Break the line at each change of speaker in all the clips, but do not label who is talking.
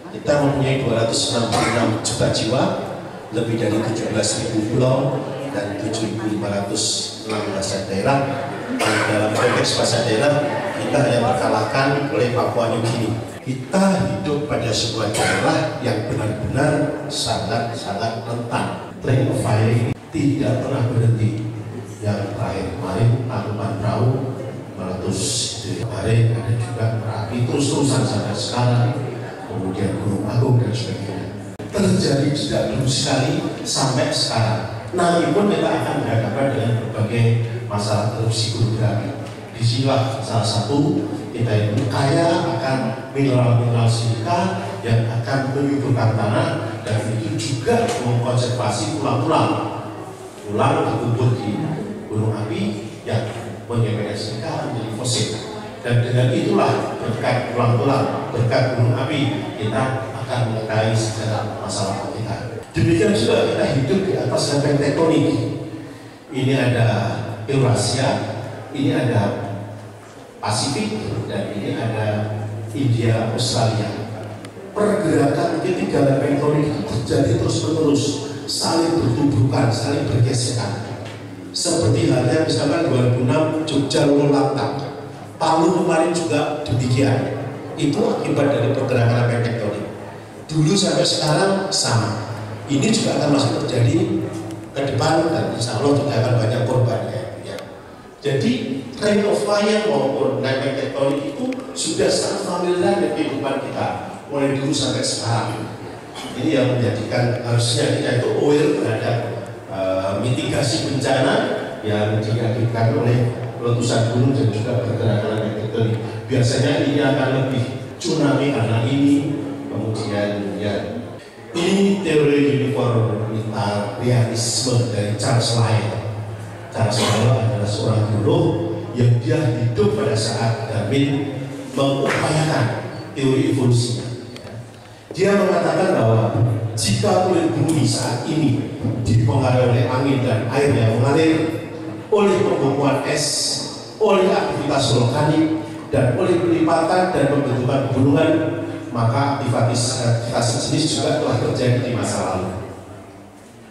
Kita mempunyai 266 juta jiwa, lebih dari 17.000 pulau dan 7.516 daerah. Dalam konteks bahasa daerah, kita hanya terkalahkan oleh Papua New Guinea. Kita hidup pada sebuah daerah yang benar-benar sangat-sangat rentan. Train of fire ini tidak pernah berhenti. Yang terakhir kemarin angkutan perahu meletus di kemarin, ada juga Merapi terus-terusan sampai sekarang, kemudian Gunung Agung dan sebagainya. Terjadi tidak baru sekali sampai sekarang. Nanti pun kita akan berhadapan dengan berbagai masalah erupsi gunung berapi. Disinilah salah satu kita itu kaya akan mineral-mineral silika yang akan menyuburkan tanah, dan itu juga mengkonservasi tulang-tulang berkumpul di gunung api yang menyebabkan silika menjadi fosil. Dan dengan itulah berkat tulang-tulang, berkat gunung api, kita akan mengetahui sejarah masalah kita. Demikian juga kita hidup di atas lempeng tektonik. Ini ada Eurasia, ini ada Pasifik, dan ini ada India, Australia. Pergerakan ketiga lempeng tektonik itu terjadi terus-menerus, saling bertubuhkan, saling bergesekan. Seperti halnya misalkan 2006 Jogja Lolanta, Palu kemarin juga demikian. Itu akibat dari pergerakan lempeng tektonik. Dulu sampai sekarang sama. Ini juga akan masih terjadi ke depan, dan insya Allah juga akan banyak korban ya. Jadi train of fire maupun lempeng tektonik itu sudah sangat familiar dengan kehidupan kita mulai dulu sampai sekarang. Ini yang menjadikan harusnya kita itu aware terhadap mitigasi bencana yang diakibatkan oleh letusan gunung dan juga pergerakan lempeng tektonik. Biasanya ini akan lebih tsunami karena ini, kemudian ya. Ini teori uniformitarianisme dari Charles Lyell. Charles Lyell adalah seorang guru yang dia hidup pada saat Darwin mengupayakan teori evolusinya. Dia mengatakan bahwa jika kulit bumi saat ini dipengaruhi oleh angin dan air yang mengalir, oleh pembekuan es, oleh aktivitas vulkanik, dan oleh pelipatan dan pembentukan gunungan, maka aktivitas sejenis juga telah terjadi di masa lalu.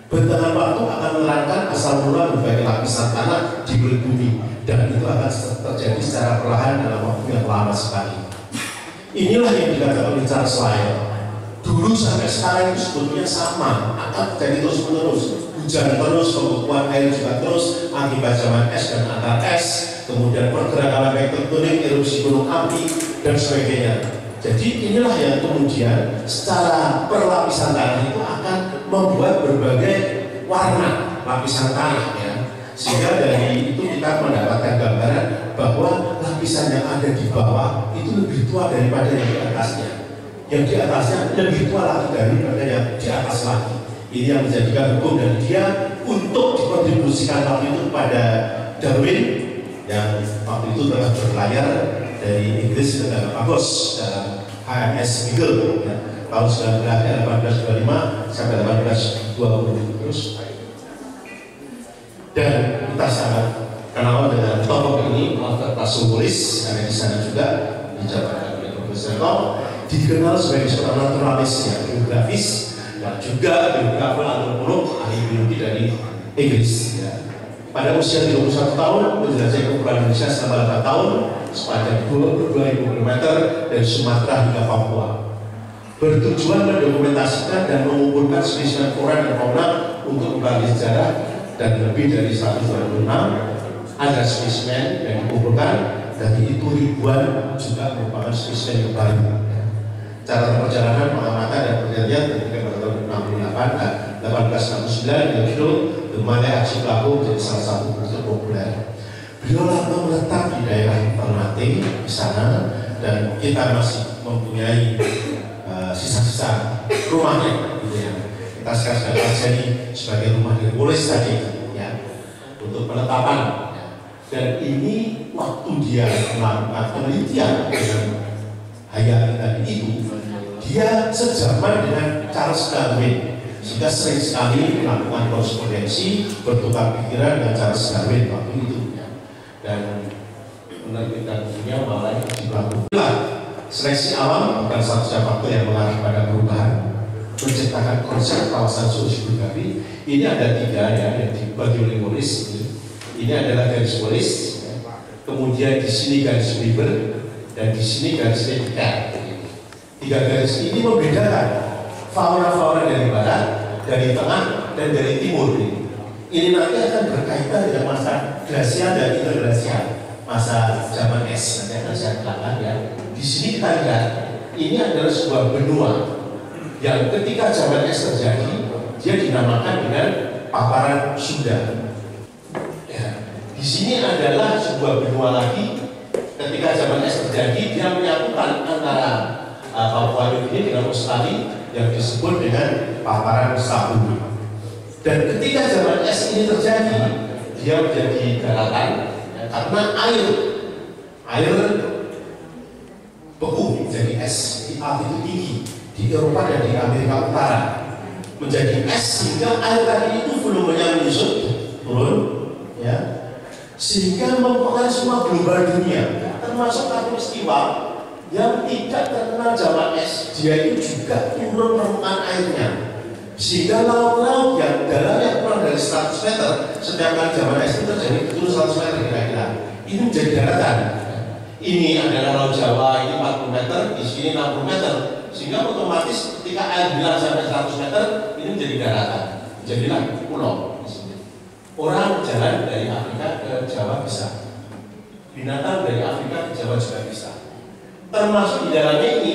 Bentangan waktu akan menerangkan asal mula berbagai lapisan tanah di kulit bumi, dan itu akan terjadi secara perlahan dalam waktu yang lama sekali. Inilah yang dikatakan oleh Charles Lyell. Dulu sampai sekarang itu sebetulnya sama, akan terjadi terus-menerus. Hujan terus, pembekuan air juga terus, akibat zaman es dan antar es, kemudian pergerakan lempeng tektonik, erupsi gunung api, dan sebagainya. Jadi inilah yang kemudian secara perlapisan tanah itu akan membuat berbagai warna lapisan tanah ya. Sehingga dari itu kita mendapatkan gambaran bahwa lapisan yang ada di bawah itu lebih tua daripada yang di atasnya. Yang di atasnya lebih tua lagi daripada yang di atas lagi. Ini yang menjadikan hukum dari dia untuk dikontribusikan waktu itu kepada Darwin yang waktu itu telah berlayar dari Inggris ke Galapagos dalam HMS Beagle ya, tahun 1825 sampai 1820 terus. Dan kita sangat kenal dengan tokoh ini, Alfred Pasumbulis, karena di sana juga dijabarkan oleh Profesor Tom, dikenal sebagai seorang naturalis yang geografis dan juga biografer antropolog ahli biologi dari Inggris. Ya. Pada usia 31 tahun menjelajahi kepulauan Indonesia selama 8 tahun sepanjang 22.000 km dari Sumatera hingga Papua. Bertujuan mendokumentasikan dan mengumpulkan spesimen flora dan fauna untuk berbagi sejarah, dan lebih dari 126 ada spesimen yang dikumpulkan, dan itu ribuan juga merupakan spesimen yang baru. Cara perjalanan pengamatan dan penelitian ketika pada tahun 1869 yang judul The Malay Aksi Pelaku menjadi salah satu buku populer. Beliau lama menetap di daerah Ternate di sana, dan kita masih mempunyai sisa-sisa rumahnya, gitu ya. Kita sekarang jadi sebagai rumah Hercules tadi, ya, untuk penetapan. Ya. Dan ini waktu dia melakukan penelitian dengan Hayati tadi itu, dia sejaman dengan Charles Darwin, sehingga sering sekali melakukan korespondensi, bertukar pikiran dengan Charles Darwin waktu itu. Dan penerbitan dunia mulai dilakukan Seleksi alam bukan satu faktor yang mengarah pada perubahan, menciptakan konsep kawasan sosiogeografi. Ini ada 3 ya yang dibagi oleh Wallis. Ini adalah garis Wallis, kemudian di sini garis Weber, dan di sini garis Ledikat. 3 garis ini membedakan fauna-fauna dari barat, dari tengah, dan dari timur. Ini nanti akan berkaitan dengan masa glasial dan interglasial, masa zaman es. Nanti akan saya katakan ya. Di sini kita lihat ini adalah sebuah benua yang ketika zaman es terjadi, dia dinamakan dengan paparan Sunda. Ya. Di sini adalah sebuah benua lagi. Ketika zaman es terjadi, dia menyatukan antara Papua New Guinea dengan Australia yang disebut dengan paparan Sabu. Dan ketika zaman es ini terjadi, dia menjadi daratan ya, karena air beku menjadi es di altitude tinggi di Eropa dan di Amerika Utara menjadi es sehingga air tadi itu volumenya menyusut turun ya, sehingga mempengaruhi semua global dunia termasuk khatulistiwa yang tidak terkenal zaman es. Dia itu juga turun permukaan airnya sehingga laut-laut yang dalamnya kurang dari 100 meter setiap kali zaman es itu terjadi turun 100 meter kira-kira ini menjadi daratan. Ini adalah Laut Jawa, ini 40 meter, di sini 60 meter, sehingga otomatis ketika air bilang sampai 100 meter ini menjadi daratan, jadilah pulau di sini. Orang jalan dari Afrika ke Jawa bisa, binatang dari Afrika ke Jawa juga bisa. Termasuk di dalamnya ini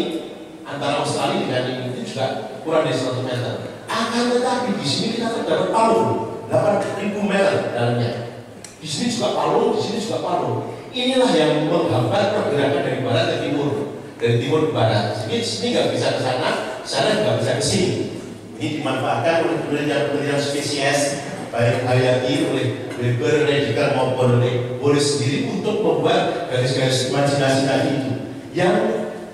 antara Australia dengan ini juga kurang dari 100 meter. Akan tetapi di sini kita terdapat palung 8.000 meter dalamnya. Di sini juga palung, di sini juga palung. Inilah yang menggambar pergerakan dari barat ke timur, dari timur ke barat. Jadi sini nggak bisa ke sana, sana nggak bisa ke sini. Ini dimanfaatkan oleh penelitian spesies, baik Hayati, oleh Weber, Ledikat maupun oleh Wallis sendiri untuk membuat garis-garis imajinasi tadi itu yang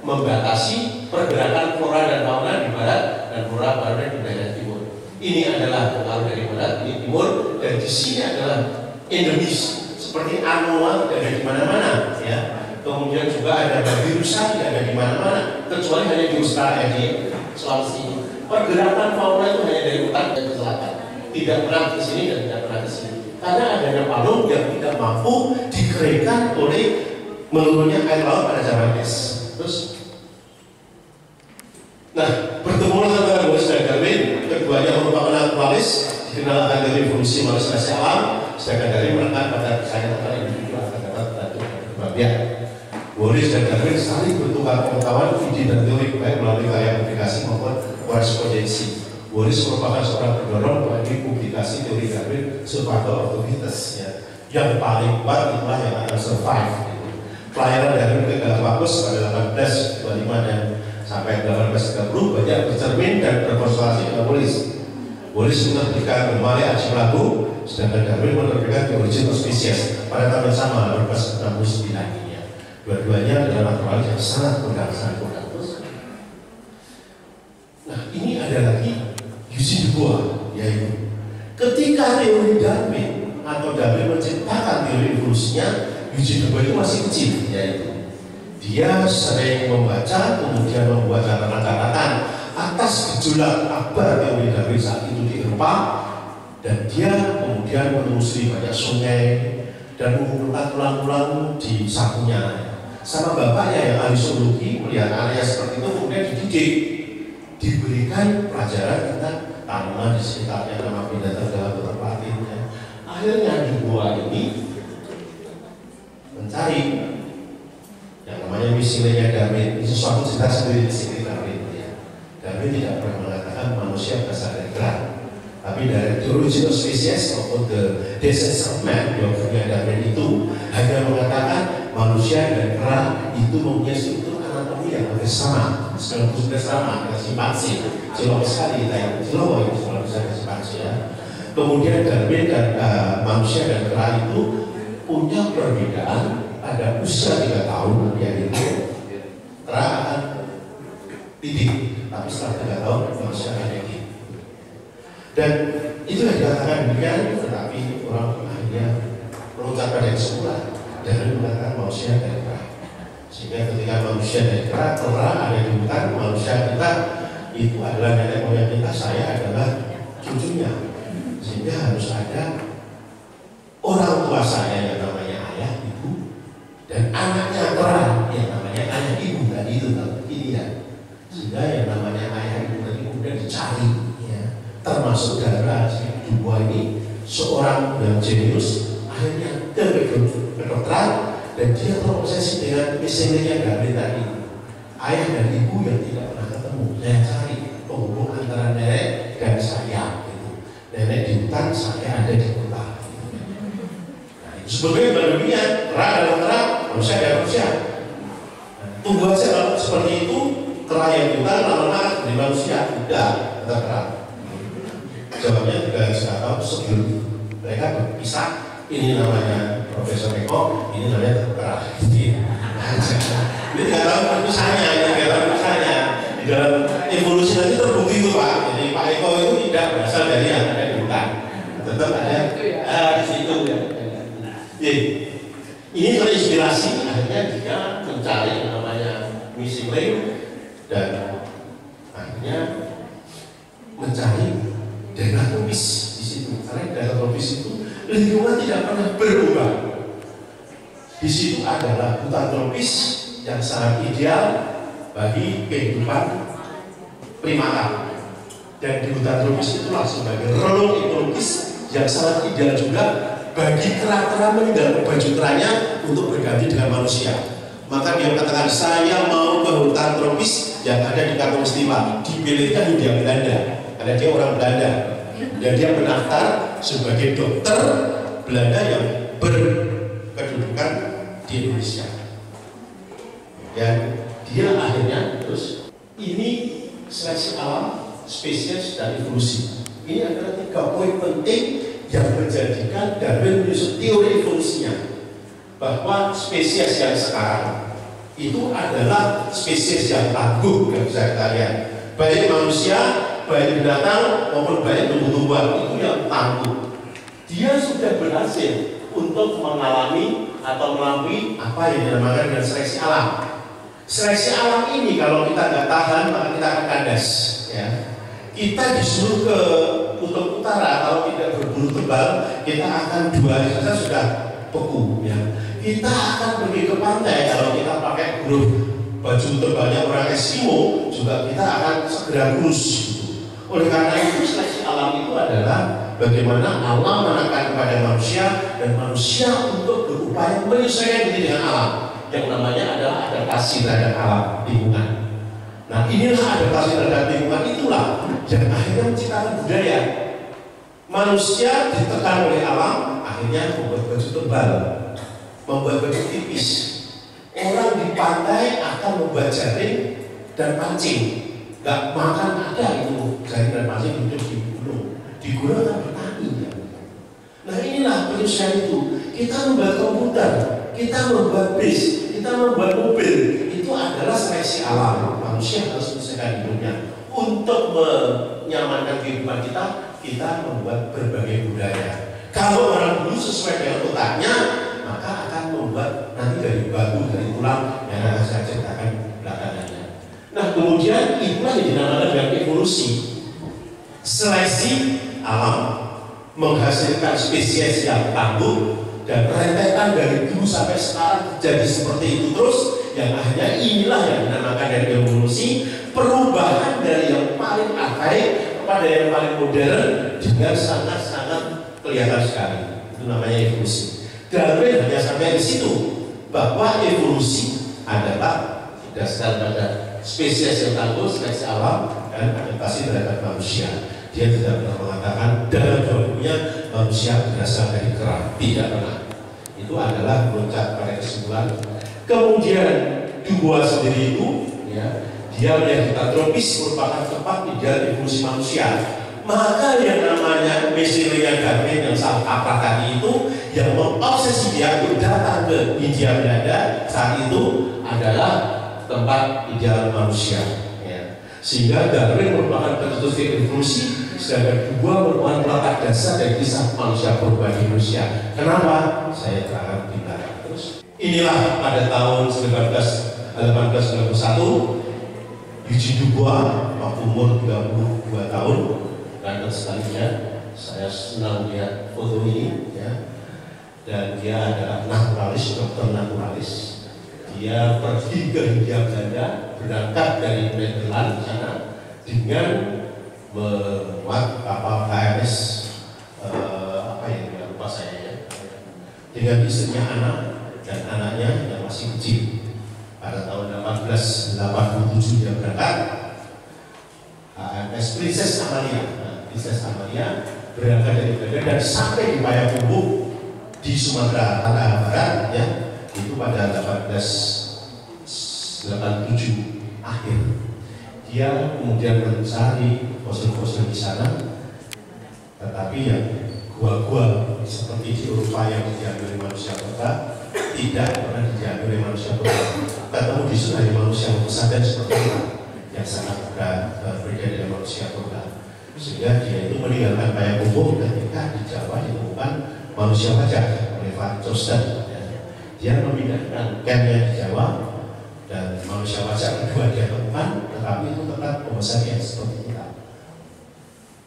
membatasi pergerakan flora dan fauna di barat dan flora barat di daerah timur. Ini adalah pengaruh dari barat, ini timur, dan di sini adalah endemis. Seperti anoa tidak ada di mana-mana, ya. Kemudian juga ada babi rusa tidak ada di mana-mana, kecuali hanya di Australia di Sulawesi. Pergerakan fauna itu hanya dari utara ke selatan, tidak pernah ke sini dan tidak pernah ke sini. Karena adanya palung yang tidak mampu dikeringkan oleh menurunnya air laut pada zaman es. Terus, nah pertemuan antara Wallis dan Darwin, keduanya merupakan naturalis, dikenal akan dari fungsi manusia alam. Sedangkan dari melekat pada kesadaran antara individu akan dapat membantu kebahagiaan. Wallis dan Darwin saling bertukar pengetahuan, ide dan teori baik melalui karya publikasi maupun korespondensi. Wallis merupakan seorang pendorong bagi publikasi teori Darwin survival of the fittest ya. Yang paling kuat itulah yang akan survive. Pelayaran Darwin ke Galapagos pada 1825 dan sampai 1830 banyak bercermin dan berkonsultasi dengan Wallis. Wallis menerbitkan kembali Aji Lagu, sedangkan Darwin menerbitkan The Origin of Species pada tahun yang sama 1869 ini. Dua-duanya adalah naturalis yang sangat kondang. Nah ini ada lagi Eugene Dubois, yaitu ketika teori Darwin atau Darwin menciptakan teori evolusinya, Eugene Dubois itu masih kecil, yaitu dia sering membaca kemudian membuat catatan-catatan atas gejolak akbar teori Darwin saat itu di Eropa, dan dia kemudian menelusuri banyak sungai dan mengumpulkan tulang-tulang di sakunya. Sama bapaknya yang ahli zoologi melihat area seperti itu kemudian dididik, diberikan pelajaran tentang tanaman di sekitarnya, nama binatang dalam beberapa artinya. Akhirnya Dubois ini mencari yang namanya misinya Darwin. Itu suatu cerita sendiri di sini Darwin. Darwin tidak pernah mengatakan manusia berasal dari kera, tapi dari The Origin of Species maupun The Descent of Man yang punya Darwin itu hanya mengatakan manusia dan kera itu mempunyai struktur anatomi yang hampir sama, sekaligus sama dengan simpanse. Cilok sekali, cilok itu kalau bisa simpanse ya. Kemudian Darwin dan manusia dan kera itu punya perbedaan pada usia 3 tahun, yaitu kera akan tidik. Tapi setelah 3 tahun manusia akan yakin. Dan itu yang dikatakan demikian, tetapi orang akhirnya mengucapkan yang semula dan mengatakan manusia dari kera. Sehingga ketika manusia dari kera ada di hutan, manusia kita itu adalah nenek moyang kita, saya adalah cucunya. Sehingga harus ada orang tua saya yang namanya ayah, ibu, dan anaknya kera yang namanya ayah, ibu. Tadi itu ini ya. Sehingga yang namanya ayah, ibu dan ibu kemudian dicari, ya. Termasuk darah si dua ini, seorang yang jenius akhirnya ke kedokteran dan dia terobsesi dengan misalnya Gabriel tadi, ayah dan ibu yang tidak pernah ketemu. Saya cari penghubung antara nenek dan saya, gitu. Nenek di hutan, saya ada di kota. Nah, itu sebetulnya demikian, terang dalam terang, manusia dan manusia. Nah, tunggu aja kalau seperti itu, terang yang di hutan lama-lama di manusia tidak terang. Jawabnya juga saya tahu sebelum mereka berpisah, ini namanya Profesor Eko, ini namanya terang. Ini nggak tahu perusahaannya, ini nggak tahu perusahaannya. Di dalam evolusi nanti terbukti itu Pak. Jadi Pak Eko itu tidak berasal dari yang ada di hutan, tetap ada di situ. Jadi ini terinspirasi, akhirnya dia mencari yang namanya missing link dan akhirnya mencari daerah tropis di situ. Karena daerah tropis itu lingkungan tidak pernah berubah. Di situ adalah hutan tropis yang sangat ideal bagi kehidupan primata. Dan di hutan tropis itulah sebagai relung ekologis yang sangat ideal juga bagi kera-kera meninggal baju keranya untuk berganti dengan manusia. Maka dia katakan, saya mau ke hutan tropis yang ada di Katulistiwa. Dipilihkan Hindia Belanda karena dia orang Belanda. Dan dia mendaftar sebagai dokter Belanda yang berkedudukan di Indonesia. Dan dia akhirnya terus, ini seleksi alam, spesies, dan evolusi. Ini adalah 3 poin penting yang menjadikan Darwin menyusun teori evolusinya, bahwa spesies yang sekarang itu adalah spesies yang tangguh, yang bisa kita lihat, baik manusia, baik binatang maupun baik tumbuh-tumbuhan, itu yang tangguh. Dia sudah berhasil untuk mengalami atau melalui apa yang dinamakan dengan seleksi alam. Seleksi alam ini kalau kita nggak tahan maka kita akan kandas, ya. Kita disuruh ke kutub utara, kalau tidak berbulu tebal kita akan 2 hari saja sudah beku, ya. Kita akan pergi ke pantai, kalau kita pakai huruf baju tebalnya orang Eskimo juga kita akan segera kurus. Oleh karena itu seleksi alam itu adalah bagaimana alam menekan kepada manusia dan manusia untuk berupaya menyesuaikan diri dengan alam, yang namanya adalah adaptasi terhadap alam lingkungan. Nah, inilah adaptasi terhadap lingkungan, itulah yang akhirnya menciptakan budaya. Manusia ditekan oleh alam, akhirnya membuat baju tebal, membuat baju tipis. Orang di pantai akan membuat jaring dan pancing. Gak makan ada itu jaring dan pancing hidup di gunung. Di gunung akan bertani, ya. Nah, inilah penyesuaian itu. Kita membuat komputer, kita membuat bis, kita membuat mobil. Itu adalah seleksi alam. Manusia harus menyesuaikan hidupnya. Untuk menyamankan kehidupan kita, kita membuat berbagai budaya. Kalau orang dulu sesuai dengan otaknya, maka akan membuat nanti dari batu, dari tulang yang akan saya ceritakan belakangannya. Nah, kemudian itulah yang dinamakan dengan evolusi. Seleksi alam menghasilkan spesies yang tangguh, dan rentetan dari dulu sampai sekarang jadi seperti itu terus, yang akhirnya inilah yang dinamakan dari evolusi, perubahan dari yang paling arkaik kepada yang paling modern dengan sangat-sangat kelihatan sekali. Itu namanya evolusi. Darwin hanya sampai di situ, bahwa evolusi adalah berdasarkan pada spesies yang tangguh, seleksi alam, dan adaptasi terhadap manusia. Dia tidak pernah mengatakan dalam teorinya manusia berasal dari kera, tidak pernah. Itu adalah meloncat pada kesimpulan. Kemudian Dubois sendiri itu, ya, dia melihat hutan tropis merupakan tempat ideal evolusi manusia. Maka yang namanya Mesirnya Darwin yang salah kaprah tadi itu, yang mengobsesi dia untuk datang ke Hindia Belanda saat itu adalah tempat ideal manusia, ya. Sehingga Darwin merupakan pencetus evolusi, sedangkan Dubois merupakan pelakar dasar dari kisah manusia perubahan di Indonesia. Kenapa? Saya terangkan di belakang terus. inilah pada tahun 1891 Eugene Dubois waktu umur 32 tahun, ganteng sekali ya. Saya senang lihat foto ini ya. Dan dia adalah naturalis, dokter naturalis. Dia pergi ke Hindia Belanda, berangkat dari Nederland sana dengan memuat kapal KMS apa ya, lupa saya ya, dengan istrinya anak dan anaknya yang masih kecil. Pada tahun 1887 dia berangkat. HMS Princess Amalia, Princess Amalia berangkat dari Belanda dan sampai di Payakumbuh di Sumatera Barat ya, itu pada 1887 akhir. Dia kemudian mencari fosil-fosil di sana, tetapi yang gua-gua seperti di Eropa yang diambil oleh manusia purba tidak pernah diambil oleh manusia purba. Ketemu di sana hanya manusia pesantren seperti itu yang sangat berbeda dengan manusia purba. Sehingga dia itu meninggalkan Payakumbuh ketika di Jawa ditemukan manusia wajah oleh Van Joosten. Dia memindahkan campnya di Jawa dan manusia wajah kedua dia temukan, tetapi itu tetap Homo sapiens seperti kita.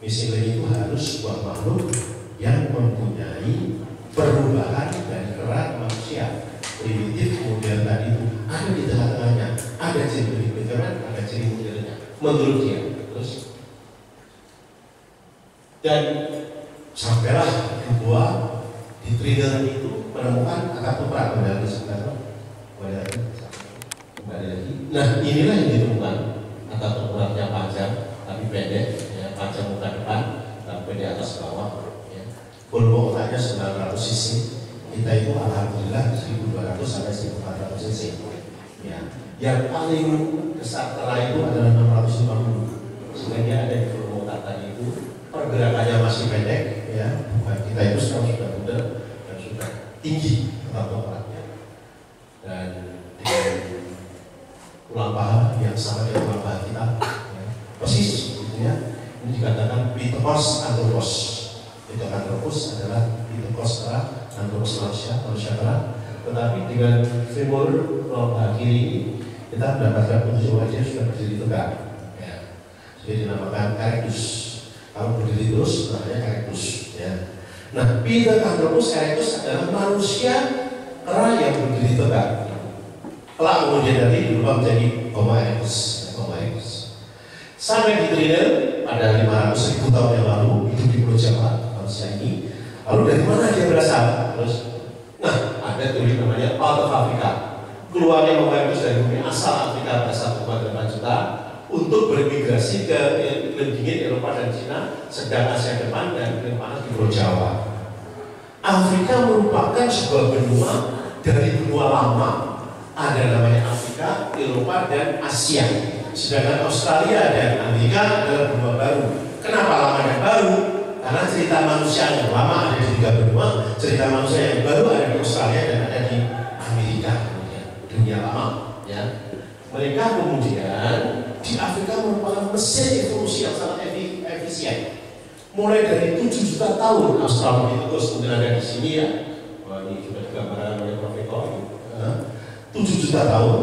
Misi lain itu harus sebuah makhluk yang mempunyai perubahan dari kerak manusia primitif kemudian tadi itu ada di tengah-tengahnya, ada ciri primitifnya, ada ciri modernnya menurut dia. Terus dan sampailah Dubois di Trinidad itu menemukan akar toprak kembali sebentar kembali lagi. Nah inilah yang ditemukan, akar topraknya panjang tapi pendek ya, panjang muka depan tapi pendek atas bawah ya. Volume otaknya 900 cc, kita itu alhamdulillah 1200 sampai 1400 cc ya. Yang paling besar terakhir itu adalah 650, sehingga ada di volume otak tadi itu pergerakannya masih pendek ya, bukan kita itu sekarang sudah muda dan sudah tinggi topraknya, dan dengan tulang paha yang sama dengan tulang paha kita ya, persis gitu ya. Ini dikatakan Pithecanthropus anthropus. Pithecanthropus adalah Pithecanthropus anthropus manusia kera, tetapi dengan femur tulang paha kiri ini kita mendapatkan petunjuk wajah sudah berdiri tegak ya. Jadi dinamakan erectus. Kalau berdiri terus namanya erectus ya. Nah, Pithecanthropus erectus adalah manusia kera yang berdiri tegak. Kelak kemudian dari berubah menjadi Homo erectus, Homo erectus. Sampai di Trinidad pada 500.000 tahun yang lalu hidup di Pulau Jawa manusia ini. Lalu dari mana dia berasal? Terus, nah ada teori namanya Out of Africa. Keluarnya Homo erectus dari bumi asal Afrika pada 1,8 juta. Untuk bermigrasi ke iklim dingin Eropa dan Cina, sedang Asia depan dan iklim panas di Pulau Jawa. Afrika merupakan sebuah benua dari benua lama, ada namanya Afrika, Eropa dan Asia. Sedangkan Australia dan Amerika adalah benua baru. Kenapa lama dan baru? Karena cerita manusia yang lama ada di 3 benua, cerita manusia yang baru ada di Australia dan ada di Amerika, dunia lama. Ya. Mereka kemudian di Afrika merupakan mesin evolusi yang sangat efisien. Mulai dari 7 juta tahun Australopithecus kemudian ada di sini ya. Wah, ini sudah digambarkan oleh Prof. Eko. 7 juta tahun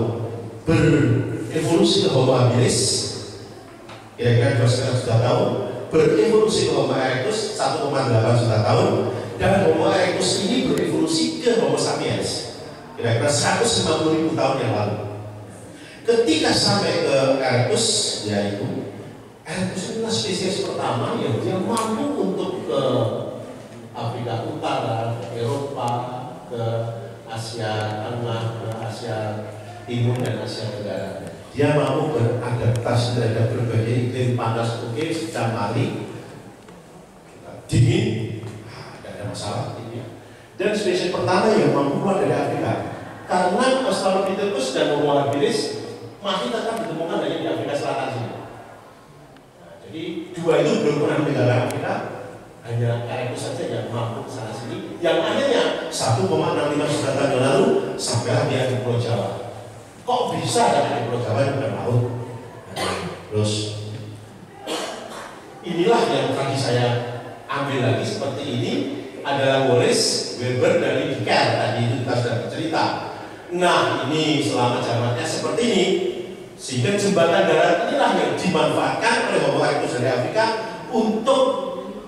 berevolusi ke Homo habilis, kira-kira 2,5 juta tahun, berevolusi ke Homo erectus 1,8 juta tahun, dan Homo erectus ini berevolusi ke Homo sapiens kira-kira 150.000 tahun yang lalu. Ketika sampai ke erectus, yaitu erectus adalah spesies pertama yang dia mampu untuk ke Afrika Utara, ke Eropa, ke Asia Tengah, ke Asia Timur dan Asia Tenggara. Dia mampu beradaptasi terhadap berbagai iklim panas, oke, sedang mari, dingin, tidak ada masalah ini. Dan spesies pertama yang mampu keluar dari Afrika, karena Australopithecus dan Homo habilis masih tetap ditemukan hanya di Afrika Selatan sini. Nah, jadi dua itu belum pernah meninggalkan Afrika, hanya erectus saja yang mampu ke sana sini. Yang akhirnya 1,65 juta tahun yang lalu sampailah dia di Pulau Jawa. Kok bisa ada di Pulau Jawa yang bukan laut? Nah, terus inilah yang tadi saya ambil lagi seperti ini adalah Wallace, Weber, dan Dicker. Tadi itu kita sudah bercerita Nah, ini selama zamannya seperti ini, sehingga jembatan darat inilah yang dimanfaatkan oleh Homo erectus dari Afrika untuk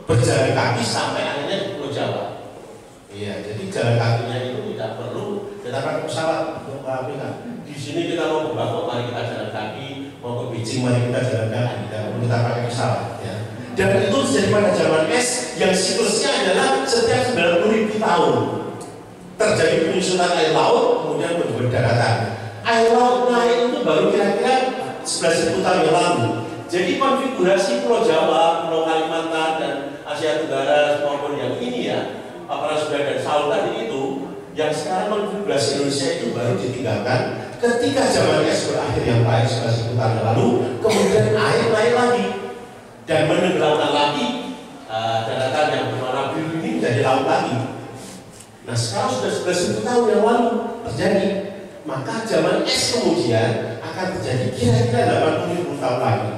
berjalan kaki sampai akhirnya di Pulau Jawa. Iya, jadi jalan kakinya itu tidak perlu kita pakai pesawat untuk ke Afrika. Di sini kita mau ke Bangkok, mari kita jalan kaki, mau ke Beijing, mari kita jalan kaki, tidak perlu kita pakai pesawat. Ya. Dan itu terjadi pada zaman es yang siklusnya adalah setiap 90.000 tahun terjadi penyusunan air laut, kemudian berubah daratan. Air laut naik itu baru kira-kira 11.000 tahun yang lalu. Jadi konfigurasi Pulau Jawa, Pulau Kalimantan, dan Asia Tenggara maupun yang ini ya, Paparasunda dan Saul tadi itu, yang sekarang konfigurasi Indonesia itu baru ditinggalkan ketika zaman es berakhir yang baik 11.000 tahun yang lalu, kemudian air naik lagi dan menenggelamkan lagi daratan yang berwarna biru ini menjadi laut lagi. Nah sekarang sudah 11.000 tahun yang lalu terjadi, maka zaman es kemudian akan terjadi kira-kira 80.000 tahun lagi.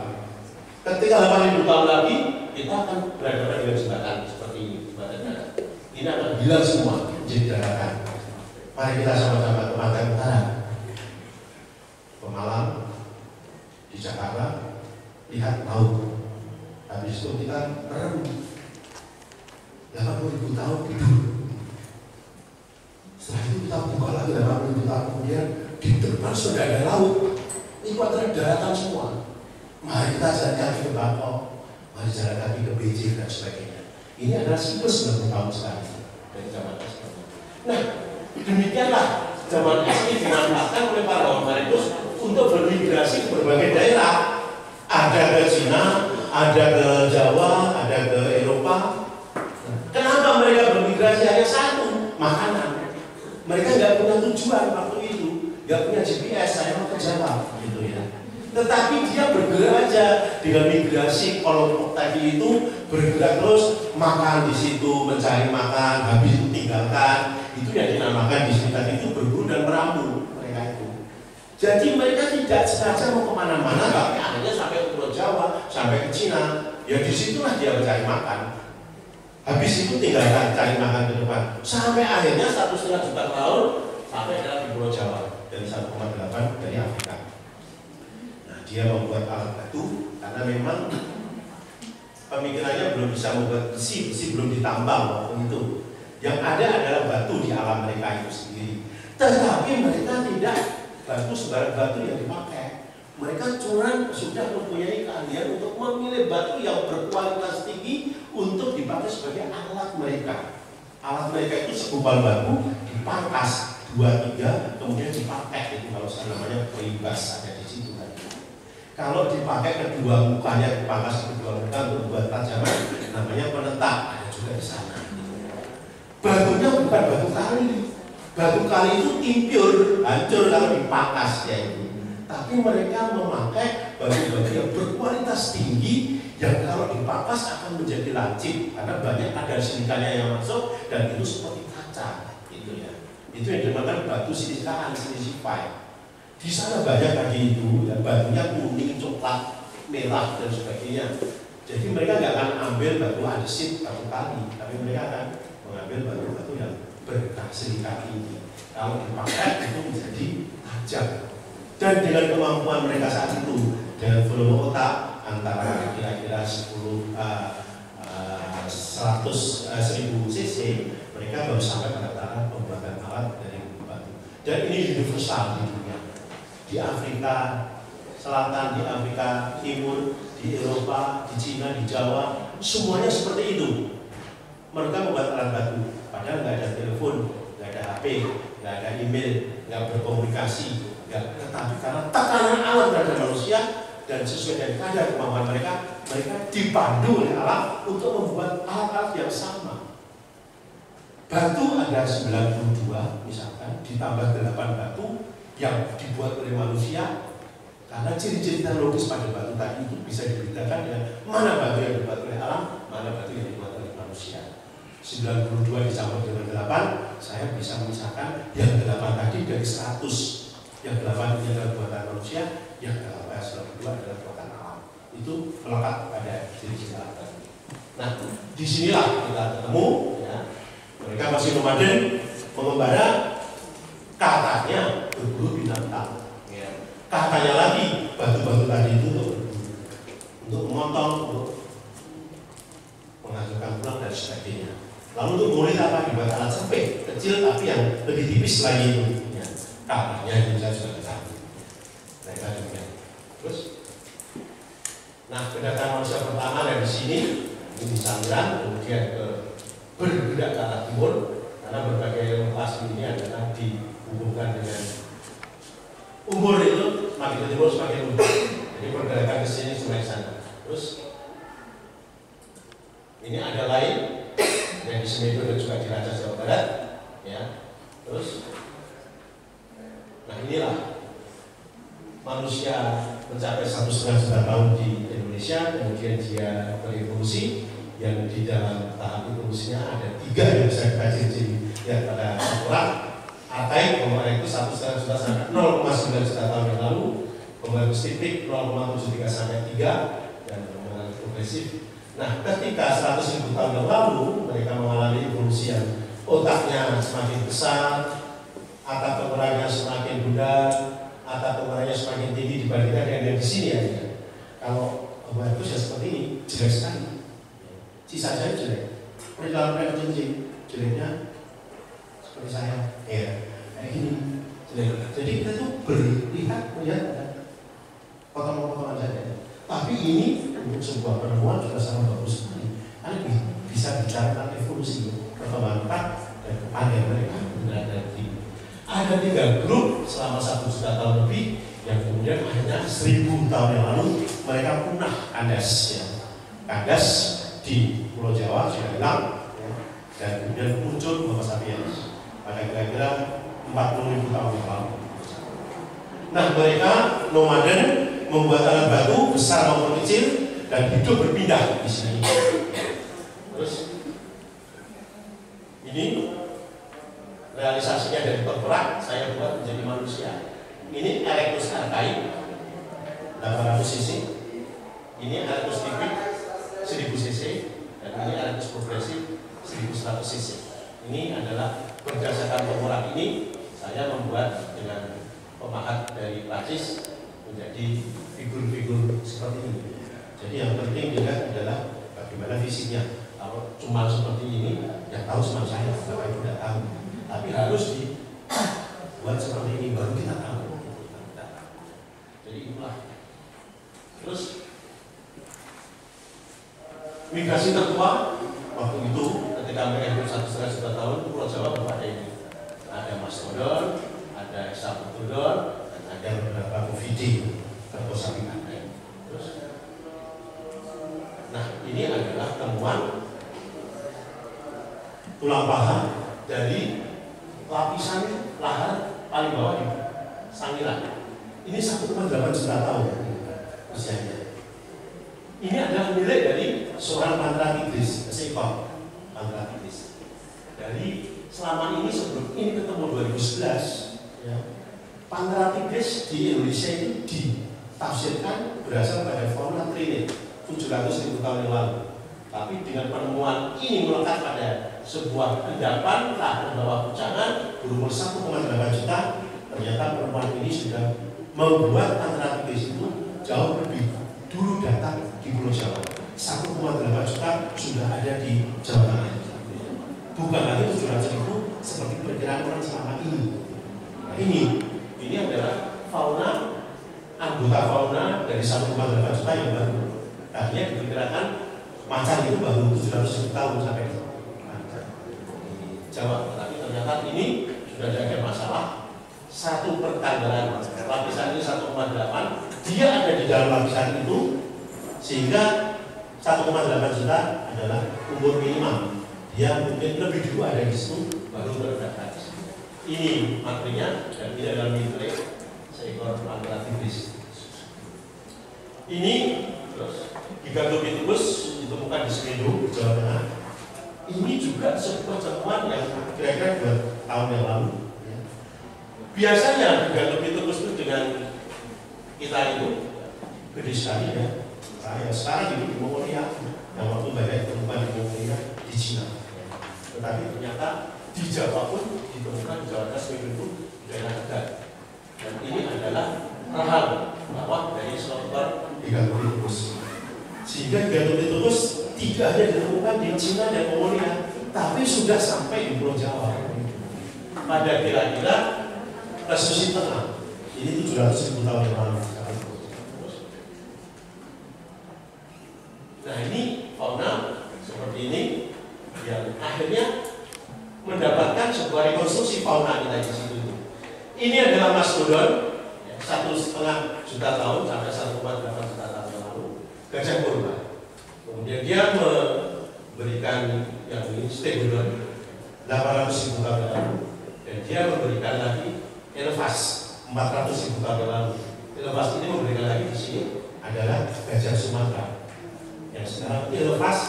Ketika 80.000 tahun lagi, kita akan berhadapan dengan jembatan seperti ini, jembatan darat. Ini akan hilang semua menjadi daratan. Mari kita sama-sama ke Pantai Utara, ke Malang, di Jakarta, lihat laut. Habis itu kita renung 80.000 tahun tidur. Setelah itu kita buka lagi 80.000 tahun kemudian di depan sudah ada laut. Ini adalah daratan semua. Mari kita jalan kaki ke Bangkok, mari jalan kaki ke Beijing dan sebagainya. Ini adalah siklus 90 tahun sekali dari zaman es. Nah, demikianlah zaman es ini dimanfaatkan oleh para Homo erectus untuk bermigrasi ke berbagai daerah. Ada ke Cina, ada ke Jawa, ada ke Eropa. Kenapa mereka bermigrasi hanya satu? Makanan. Mereka nggak punya tujuan waktu itu, nggak punya GPS. Saya mau ke Jawa, gitu ya. Tetapi dia bergerak aja dengan migrasi kelompok tadi itu, bergerak terus, makan di situ, mencari makan, habis itu tinggalkan. Itu yang dinamakan di sini tadi itu berburu dan meramu mereka itu. Jadi mereka tidak sengaja mau kemana-mana, tapi akhirnya sampai ke Pulau Jawa, sampai ke Cina. Ya disitulah dia mencari makan. Habis itu tinggalkan cari makan ke depan. Sampai akhirnya 1,5 juta tahun sampai di Pulau Jawa dari 1,8 dari Afrika. Nah dia membuat alat batu karena memang pemikirannya belum bisa membuat besi belum ditambang waktu itu. Yang ada adalah batu di alam mereka itu sendiri. Tetapi mereka tidak batu sebarang batu yang dipakai. Mereka cuma sudah mempunyai keahlian untuk memilih batu yang berkualitas tinggi untuk dipakai sebagai alat mereka. Alat mereka itu segumpal batu dipangkas 2-3 kemudian dipakai. Itu kalau saya namanya peribas ada di situ tadi. Kalau dipakai kedua mukanya dipangkas kedua muka untuk buat tajaman namanya penetak, ada juga di sana. Batunya bukan batu kali. Batu kali itu impure, hancur kalau dipangkas ya itu. Tapi mereka memakai batu-batu yang berkualitas tinggi yang kalau dipangkas akan menjadi lancip karena banyak kadar silikannya yang masuk dan itu seperti kaca gitu ya. Itu yang dinamakan batu silikaan, silicify. Di sana banyak tadi itu ya, batunya kuning, coklat, merah dan sebagainya. Jadi mereka nggak akan ambil batu andesit, batu kali, tapi mereka akan mengambil batu-batu yang berkah-silikan ini. Kalau dipakai itu menjadi tajam. Dan dengan kemampuan mereka saat itu dengan volume otak antara kira-kira 1000 cc, mereka baru sampai pada tahap pembuatan alat dari batu. Dan ini universal di dunia, di Afrika Selatan, di Afrika Timur, di Eropa, di Cina, di Jawa, semuanya seperti itu. Mereka membuat alat batu, padahal nggak ada telepon, nggak ada HP, nggak ada email, nggak berkomunikasi. Tetapi karena tekanan alam terhadap manusia dan sesuai dengan kadar kemampuan mereka, mereka dipandu oleh alam untuk membuat alat-alat yang sama. Batu ada 92 misalkan, ditambah 8 batu yang dibuat oleh manusia. Karena ciri-ciri teknologis pada batu tadi itu bisa dibedakan dengan mana batu yang dibuat oleh alam, mana batu yang dibuat oleh manusia. 92 dicampur dengan 8, saya bisa memisahkan yang 8 tadi dari 100. Yang 8 ini adalah buatan manusia, yang 92 adalah buatan alam. Itu melekat pada ciri-ciri alam tadi. Nah, disinilah kita ketemu. Ya. Mereka masih nomaden, mengembara. katanya berburu binatang. Ya. Katanya lagi batu-batu tadi itu untuk memotong, untuk mengajukan pulang dan sebagainya. Lalu untuk murid apa dibuat alat sampai kecil tapi yang lebih tipis lagi itu. Ya. Katanya itu saya sudah ketahui. Mereka demikian. Terus, nah kedatangan manusia pertama dari sini di Sangiran, kemudian bergerak ke arah timur karena berbagai lokasi ini adalah dihubungkan dengan umur itu semakin ke timur semakin umur. Jadi pergerakan ke sini semakin sana. Terus ini ada lain yang di Semedo dan juga di Raja Jawa Barat, ya. Terus, nah inilah manusia mencapai 1,5 juta tahun di Indonesia, kemudian dia berevolusi, yang di dalam tahap evolusinya ada 3 yang bisa kita ciri lihat pada orang. Atai bahwa itu 1,5 juta sampai 0,9 juta tahun yang lalu, kemudian tipik 0,73 sampai 3 dan kemudian progresif. Nah, ketika 100.000 tahun yang lalu mereka mengalami evolusi yang otaknya semakin besar, atap tengkoranya semakin bulat, atap tengkoranya semakin tinggi dibandingkan dengan yang di sini ya. Kalau Homo erectus ya seperti ini, jelek sekali. Sisa saya jelek. Perilaku kayak cincin, jeleknya seperti saya. Ya, kayak gini. Jelek. Jadi kita tuh melihat potongan-potongan saja. Tapi ini untuk sebuah penemuan sudah sangat bagus sekali. Karena bisa bicara tentang evolusi, perkembangan dan kepanjang mereka berada di. Ada 3 grup selama 1 juta tahun lebih yang kemudian akhirnya 1000 tahun yang lalu mereka punah kandas, ya. Kandas di Pulau Jawa sudah hilang, ya. Dan kemudian muncul Homo sapiens pada kira-kira 40.000 tahun yang lalu. Nah, mereka nomaden membuat alat batu besar maupun kecil dan hidup berpindah di sini. Terus ini realisasinya dari berperak saya buat menjadi manusia. Ini Erectus archaik 800 cc, ini Erectus tipik 1000 cc, dan ini Erectus progresif 1100 cc. Ini adalah berdasarkan berperak ini saya membuat dengan pemahat dari Prancis menjadi figur-figur seperti ini. Jadi yang penting juga adalah bagaimana fisiknya. Kalau cuma seperti ini, yang tahu cuma saya, Bapak Ibu tidak tahu. Tapi harus dibuat seperti ini baru kita tahu. Jadi itulah. Terus migrasi tertua waktu itu ketika mereka hidup 1,5 juta tahun, Pulau Jawa berpada ini. Ada mastodon, ada hexapodon, dan ada beberapa ovidae atau sapi kandang. Terus, nah ini adalah temuan tulang paha dari lapisan lahar paling bawah di Sangiran. Ini 1,8 juta tahun usianya. Ini adalah milik dari seorang Panthera tigris, seekor Panthera tigris. Dari selama ini sebelum ini ketemu 2011, ya, Panthera tigris di Indonesia itu ditafsirkan berasal pada fauna trinit 700.000 tahun yang lalu. Tapi dengan penemuan ini melekat pada sebuah endapan lahar bawah pucangan berumur 1,8 juta, ternyata penemuan ini sudah membuat Panthera tigris itu jauh lebih dulu datang di Pulau Jawa. 1,8 juta sudah ada di Jawa Tengah. Bukan lagi 700.000 seperti perkiraan orang selama ini. Nah, ini adalah fauna, anggota fauna dari 1,8 juta yang baru. Tadinya diperkirakan macan itu baru 700.000 tahun sampai di Jawa. Tapi ternyata ini sudah ada masalah. Satu pertanggalan lapisan ini 1,8, dia ada di dalam lapisan itu, sehingga 1,8 juta adalah umur minimal. Dia mungkin lebih dulu ada di situ, baru beradaptasi. Ini materinya, dan ini adalah milik seekor Panthera tigris. Ini terus Gigantopithecus ditemukan di Semedo, Jawa Tengah. Ini juga sebuah temuan yang kira-kira 2 tahun yang lalu. Biasanya Gigantopithecus itu dengan kita itu gede sekali, ya. Saya sekarang hidup di Mongolia, yang waktu banyak ditemukan di Mongolia, di Cina. Tetapi ternyata di Jawa pun ditemukan di Jawa Tengah itu daerah Tegal. Dan ini adalah rahang bawah dari smelter Gigatonitrus. Sehingga Gigatonitrus tidak hanya ditemukan di Cina dan Mongolia, tapi sudah sampai di Pulau Jawa. Pada kira-kira resolusi tengah, ini 700.000 tahun yang lalu. Nah ini fauna seperti ini yang akhirnya mendapatkan sebuah rekonstruksi fauna kita di situ. Ini adalah mastodon, 1,5 juta tahun sampai 1,8 juta tahun yang lalu, gajah purba. Kemudian dia memberikan yang ini stegodon 800.000 tahun yang lalu, dan dia memberikan lagi elevas 400.000 tahun yang lalu. Elevas ini memberikan lagi di sini adalah gajah Sumatera yang sekarang elevas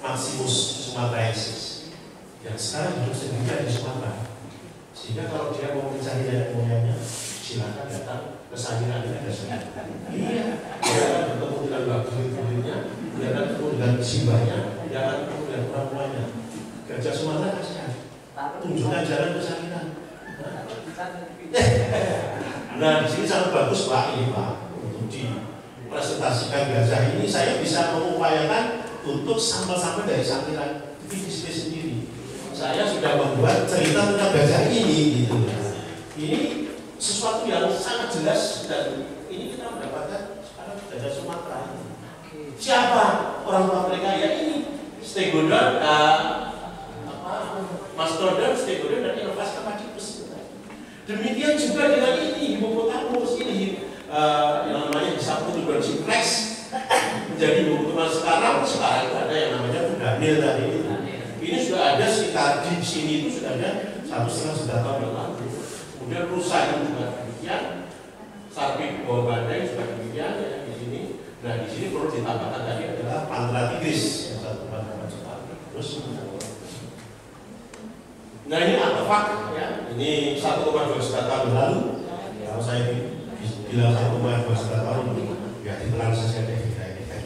Maximus sumatraensis yang sekarang hidup sendirian di Sumatera. Sehingga kalau dia mau mencari nenek moyangnya, silakan datang ke Sangiran, ini ada Sangiran. Iya, dia akan bertemu dengan babi-babinya, dia akan bertemu dengan simbahnya, dia akan bertemu dengan orang-orangnya. Gajah Sumatera kasihan, tunjukkan jalan ke Sangiran. Nah, di sini sangat bagus Pak, ini Pak, untuk dipresentasikan gajah ini. Saya bisa mengupayakan untuk sampel-sampel dari Sangiran di sendiri. Saya sudah membuat cerita tentang gajah ini, gitu. Ini sesuatu yang sangat jelas, dan ini kita mendapatkan sekarang gajah Sumatera. Siapa orang tua mereka? Ya ini Stegodon, Mastodon, Stegodon, dan Elevas Cappadicus. Demikian juga dengan ini Hippopotamus ini yang namanya Disaphotodon simplex menjadi Hippopotamus sekarang itu ada yang namanya Budanil tadi itu. Ini sudah ada sekitar di sini itu sudah ada 1,5 juta tahun yang lalu. Kemudian rusa yang juga demikian, sapi bawah badai juga demikian ya, di sini. Nah di sini perlu ditambahkan tadi adalah Panthera tigris yang 1,8 juta. Terus, nah ini artefak ya, ini 1,2 juta tahun yang lalu. Kalau saya bilang 1,2 juta tahun ya ditelan saja deh kira-kira.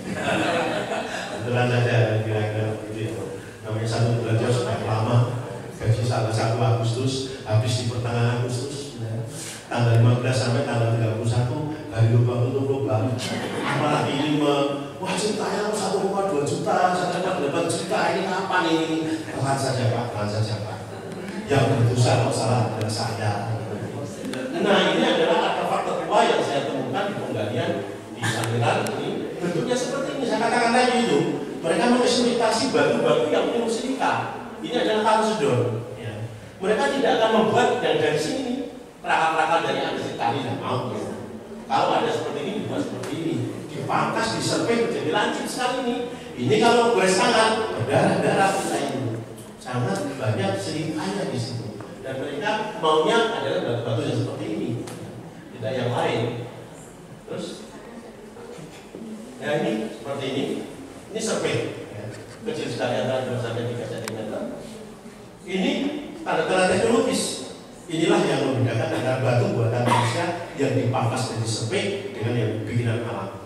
Ditelan saja kira-kira begitu ya. Namanya satu belajar sudah lama, gaji tanggal 1 Agustus, habis di pertengahan Agustus, ya. Tanggal 15 sampai tanggal 31, hari lubang tutup lubang. Apalagi ini wah ceritanya 1,2 juta, 1,8 juta, ini kapan ini? Tahan saja Pak, tahan saja Pak. Yang berdosa kalau salah adalah saya. Nah ini adalah artefak tertua yang saya temukan di penggalian di Sangiran ini. Bentuknya seperti ini, saya katakan tadi itu. Mereka mengimitasi batu-batu yang penuh silika. Ini adalah kalsedon. Ya. Mereka tidak akan membuat yang dari sini perangkat-perangkat dari andesit tidak mau. Kalau ada seperti ini, dibuat seperti ini, dipangkas, diserpai menjadi lancip sekali ini. Ini kalau gores tangan berdarah-darah kita ini. Sangat banyak silikanya di situ. Dan mereka maunya adalah batu-batu yang seperti ini, tidak yang lain. Terus, ya ini seperti ini. Ini survei, ya. Kecil sekali antara 2 sampai 3 cm. Ini tanda-tanda teknologis. Inilah yang membedakan antara batu buatan manusia yang dipangkas dan disepik dengan yang bikinan alam.